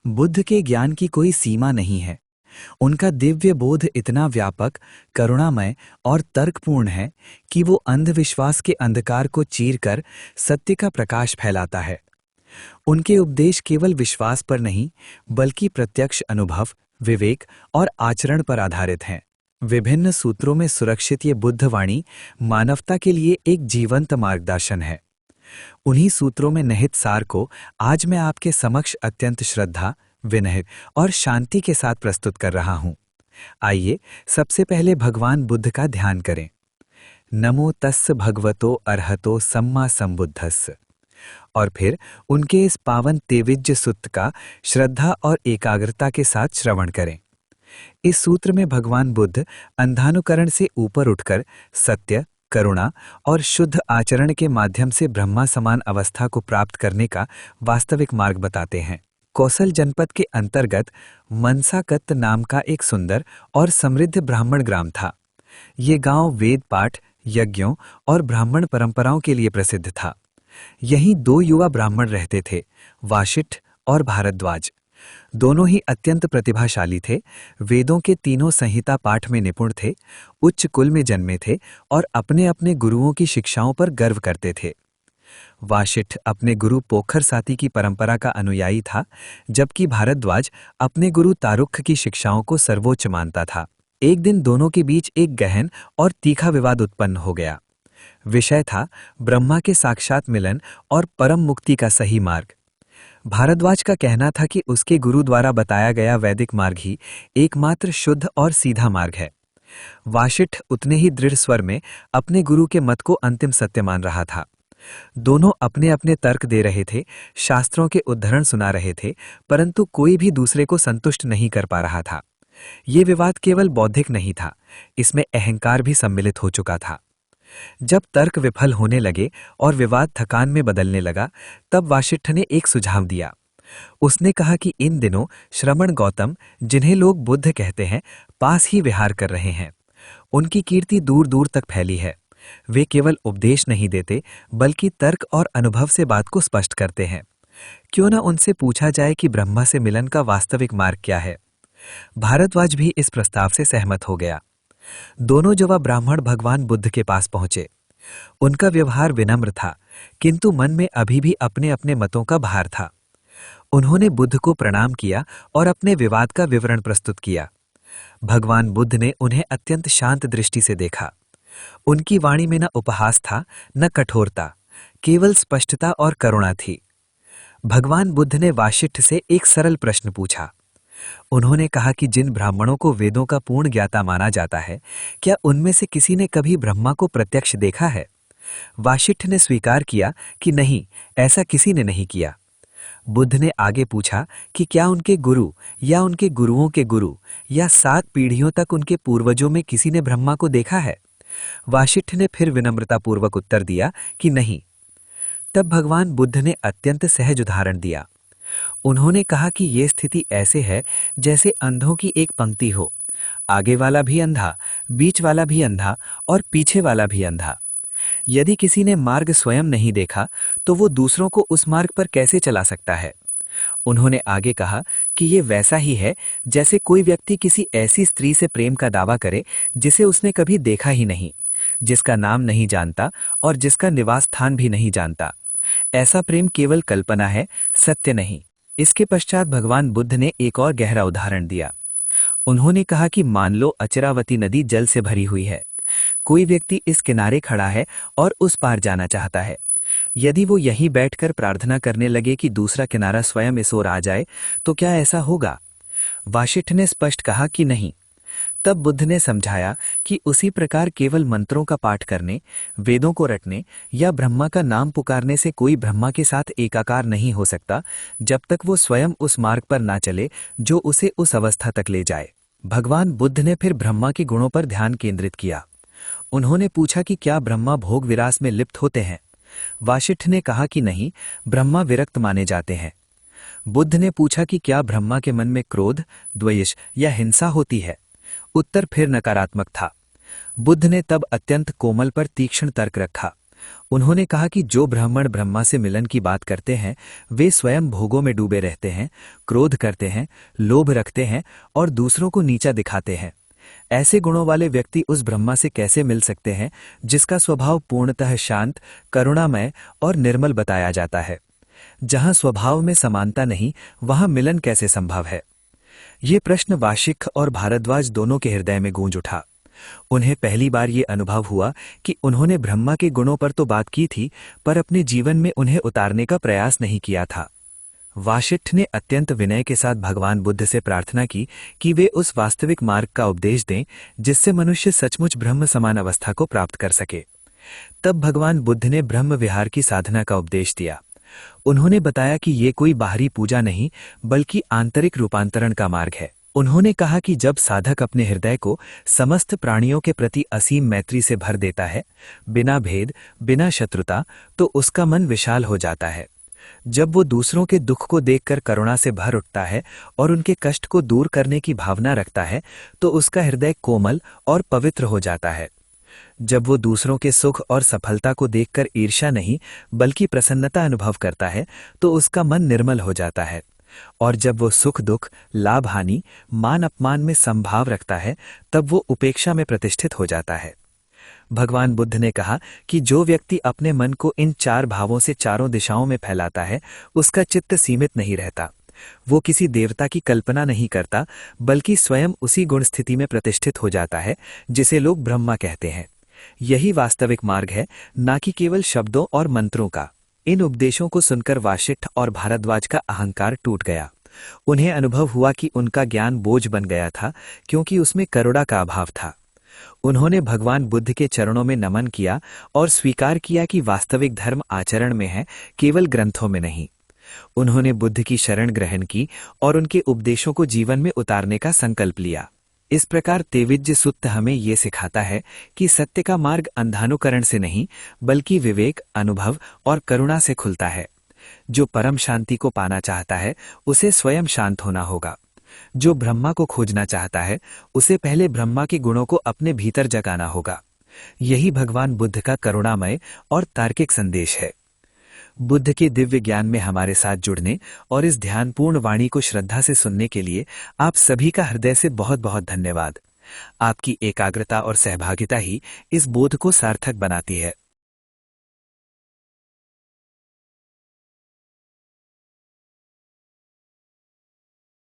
बुद्ध के ज्ञान की कोई सीमा नहीं है। उनका दिव्य बोध इतना व्यापक, करुणामय और तर्कपूर्ण है कि वो अंधविश्वास के अंधकार को चीरकर सत्य का प्रकाश फैलाता है। उनके उपदेश केवल विश्वास पर नहीं, बल्कि प्रत्यक्ष अनुभव, विवेक और आचरण पर आधारित हैं। विभिन्न सूत्रों में सुरक्षित ये बुद्ध वाणी मानवता के लिए एक जीवंत मार्गदर्शन है। उन्हीं सूत्रों में निहित सार को आज मैं आपके समक्ष अत्यंत श्रद्धा, विनय और शांति के साथ प्रस्तुत कर रहा हूं। आइए सबसे पहले भगवान बुद्ध का ध्यान करें। नमो तस्स भगवतो अरहतो सम्मा संबुद्धस्स। और फिर उनके इस पावन तेविज्य सूत्र का श्रद्धा और एकाग्रता के साथ श्रवण करें। इस सूत्र में भगवान बुद्ध अंधानुकरण से ऊपर उठकर सत्य, करुणा और शुद्ध आचरण के माध्यम से ब्रह्मा समान अवस्था को प्राप्त करने का वास्तविक मार्ग बताते हैं। कौशल जनपद के अंतर्गत मनसाकत नाम का एक सुंदर और समृद्ध ब्राह्मण ग्राम था। ये गांव वेद पाठ, यज्ञों और ब्राह्मण परंपराओं के लिए प्रसिद्ध था। यहीं दो युवा ब्राह्मण रहते थे, वाशिष्ठ और भारद्वाज। दोनों ही अत्यंत प्रतिभाशाली थे, वेदों के तीनों संहिता पाठ में निपुण थे, उच्च कुल में जन्मे थे और अपने अपने गुरुओं की शिक्षाओं पर गर्व करते थे। वाशिष्ठ अपने गुरु पोखर साती की परंपरा का अनुयायी था, जबकि भारद्वाज अपने गुरु तारुक्य की शिक्षाओं को सर्वोच्च मानता था। एक दिन दोनों के बीच एक गहन और तीखा विवाद उत्पन्न हो गया। विषय था ब्रह्मा के साक्षात मिलन और परम मुक्ति का सही मार्ग। भारद्वाज का कहना था कि उसके गुरु द्वारा बताया गया वैदिक मार्ग ही एकमात्र शुद्ध और सीधा मार्ग है। वाशिष्ठ उतने ही दृढ़ स्वर में अपने गुरु के मत को अंतिम सत्य मान रहा था। दोनों अपने अपने तर्क दे रहे थे, शास्त्रों के उद्धरण सुना रहे थे, परंतु कोई भी दूसरे को संतुष्ट नहीं कर पा रहा था। ये विवाद केवल बौद्धिक नहीं था, इसमें अहंकार भी सम्मिलित हो चुका था। जब तर्क विफल होने लगे और विवाद थकान में बदलने लगा, तब वाशिष्ठ ने एक सुझाव दिया। उसने कहा कि इन दिनों श्रमण गौतम, जिन्हें लोग बुद्ध कहते हैं, पास ही विहार कर रहे हैं। उनकी कीर्ति दूर दूर तक फैली है। वे केवल उपदेश नहीं देते, बल्कि तर्क और अनुभव से बात को स्पष्ट करते हैं। क्यों न उनसे पूछा जाए कि ब्रह्मा से मिलन का वास्तविक मार्ग क्या है। भारद्वाज भी इस प्रस्ताव से सहमत हो गया। दोनों युवा ब्राह्मण भगवान बुद्ध के पास पहुंचे। उनका व्यवहार विनम्र था, किंतु मन में अभी भी अपने अपने मतों का भार था। उन्होंने बुद्ध को प्रणाम किया और अपने विवाद का विवरण प्रस्तुत किया। भगवान बुद्ध ने उन्हें अत्यंत शांत दृष्टि से देखा। उनकी वाणी में न उपहास था, न कठोरता, केवल स्पष्टता और करुणा थी। भगवान बुद्ध ने वाशिष्ठ से एक सरल प्रश्न पूछा। उन्होंने कहा कि जिन ब्राह्मणों को वेदों का पूर्ण ज्ञाता माना जाता है, क्या उनमें से किसी ने कभी ब्रह्मा को प्रत्यक्ष देखा है? वाशिष्ठ ने स्वीकार किया कि नहीं, ऐसा किसी ने नहीं किया। बुद्ध ने आगे पूछा कि क्या उनके गुरु या उनके गुरुओं के गुरु या 7 पीढ़ियों तक उनके पूर्वजों में किसी ने ब्रह्मा को देखा है? वाशिष्ठ ने फिर विनम्रतापूर्वक उत्तर दिया कि नहीं। तब भगवान बुद्ध ने अत्यंत सहज उदाहरण दिया। उन्होंने कहा कि ये स्थिति ऐसे है जैसे अंधों की एक पंक्ति हो, आगे वाला भी अंधा, बीच वाला भी अंधा और पीछे वाला भी अंधा। यदि किसी ने मार्ग स्वयं नहीं देखा, तो वो दूसरों को उस मार्ग पर कैसे चला सकता है? उन्होंने आगे कहा कि ये वैसा ही है जैसे कोई व्यक्ति किसी ऐसी स्त्री से प्रेम का दावा करे जिसे उसने कभी देखा ही नहीं, जिसका नाम नहीं जानता और जिसका निवास स्थान भी नहीं जानता। ऐसा प्रेम केवल कल्पना है, सत्य नहीं। इसके पश्चात भगवान बुद्ध ने एक और गहरा उदाहरण दिया। उन्होंने कहा कि मान लो अचरावती नदी जल से भरी हुई है। कोई व्यक्ति इस किनारे खड़ा है और उस पार जाना चाहता है। यदि वो यहीं बैठकर प्रार्थना करने लगे कि दूसरा किनारा स्वयं इस ओर आ जाए, तो क्या ऐसा होगा? वाशिष्ठ ने स्पष्ट कहा कि नहीं। तब बुद्ध ने समझाया कि उसी प्रकार केवल मंत्रों का पाठ करने, वेदों को रटने या ब्रह्मा का नाम पुकारने से कोई ब्रह्मा के साथ एकाकार नहीं हो सकता, जब तक वो स्वयं उस मार्ग पर ना चले जो उसे उस अवस्था तक ले जाए। भगवान बुद्ध ने फिर ब्रह्मा के गुणों पर ध्यान केंद्रित किया। उन्होंने पूछा कि क्या ब्रह्मा भोग विलास में लिप्त होते हैं? वाशिष्ठ ने कहा कि नहीं, ब्रह्मा विरक्त माने जाते हैं। बुद्ध ने पूछा कि क्या ब्रह्मा के मन में क्रोध, द्वेष या हिंसा होती है? उत्तर फिर नकारात्मक था। बुद्ध ने तब अत्यंत कोमल पर तीक्ष्ण तर्क रखा। उन्होंने कहा कि जो ब्राह्मण ब्रह्मा से मिलन की बात करते हैं वे स्वयं भोगों में डूबे रहते हैं, क्रोध करते हैं, लोभ रखते हैं और दूसरों को नीचा दिखाते हैं। ऐसे गुणों वाले व्यक्ति उस ब्रह्मा से कैसे मिल सकते हैं जिसका स्वभाव पूर्णतः शांत, करुणामय और निर्मल बताया जाता है। जहां स्वभाव में समानता नहीं, वहां मिलन कैसे संभव है? ये प्रश्न वाशिष्ठ और भारद्वाज दोनों के हृदय में गूंज उठा। उन्हें पहली बार ये अनुभव हुआ कि उन्होंने ब्रह्मा के गुणों पर तो बात की थी, पर अपने जीवन में उन्हें उतारने का प्रयास नहीं किया था। वाशिष्ठ ने अत्यंत विनय के साथ भगवान बुद्ध से प्रार्थना की कि वे उस वास्तविक मार्ग का उपदेश दें जिससे मनुष्य सचमुच ब्रह्म समान अवस्था को प्राप्त कर सके। तब भगवान बुद्ध ने ब्रह्म विहार की साधना का उपदेश दिया। उन्होंने बताया कि ये कोई बाहरी पूजा नहीं बल्कि आंतरिक रूपांतरण का मार्ग है। उन्होंने कहा कि जब साधक अपने हृदय को समस्त प्राणियों के प्रति असीम मैत्री से भर देता है, बिना भेद, बिना शत्रुता, तो उसका मन विशाल हो जाता है। जब वो दूसरों के दुख को देखकर करुणा से भर उठता है और उनके कष्ट को दूर करने की भावना रखता है, तो उसका हृदय कोमल और पवित्र हो जाता है। जब वो दूसरों के सुख और सफलता को देखकर ईर्ष्या नहीं बल्कि प्रसन्नता अनुभव करता है, तो उसका मन निर्मल हो जाता है। और जब वो सुख दुख, लाभ हानि, मान अपमान में समभाव रखता है, तब वो उपेक्षा में प्रतिष्ठित हो जाता है। भगवान बुद्ध ने कहा कि जो व्यक्ति अपने मन को इन चार भावों से चारों दिशाओं में फैलाता है, उसका चित्त सीमित नहीं रहता। वो किसी देवता की कल्पना नहीं करता बल्कि स्वयं उसी गुण स्थिति में प्रतिष्ठित हो जाता है जिसे लोग ब्रह्मा कहते हैं। यही वास्तविक मार्ग है, ना कि केवल शब्दों और मंत्रों का। इन उपदेशों को सुनकर वाशिष्ठ और भारद्वाज का अहंकार टूट गया। उन्हें अनुभव हुआ कि उनका ज्ञान बोझ बन गया था, क्योंकि उसमें करुणा का अभाव था। उन्होंने भगवान बुद्ध के चरणों में नमन किया और स्वीकार किया कि वास्तविक धर्म आचरण में है, केवल ग्रंथों में नहीं। उन्होंने बुद्ध की शरण ग्रहण की और उनके उपदेशों को जीवन में उतारने का संकल्प लिया। इस प्रकार तेविज्य सुत्त हमें ये सिखाता है कि सत्य का मार्ग अंधानुकरण से नहीं बल्कि विवेक, अनुभव और करुणा से खुलता है। जो परम शांति को पाना चाहता है उसे स्वयं शांत होना होगा। जो ब्रह्मा को खोजना चाहता है उसे पहले ब्रह्मा के गुणों को अपने भीतर जगाना होगा। यही भगवान बुद्ध का करुणामय और तार्किक संदेश है। बुद्ध के दिव्य ज्ञान में हमारे साथ जुड़ने और इस ध्यानपूर्ण वाणी को श्रद्धा से सुनने के लिए आप सभी का हृदय से बहुत बहुत धन्यवाद। आपकी एकाग्रता और सहभागिता ही इस बोध को सार्थक बनाती है।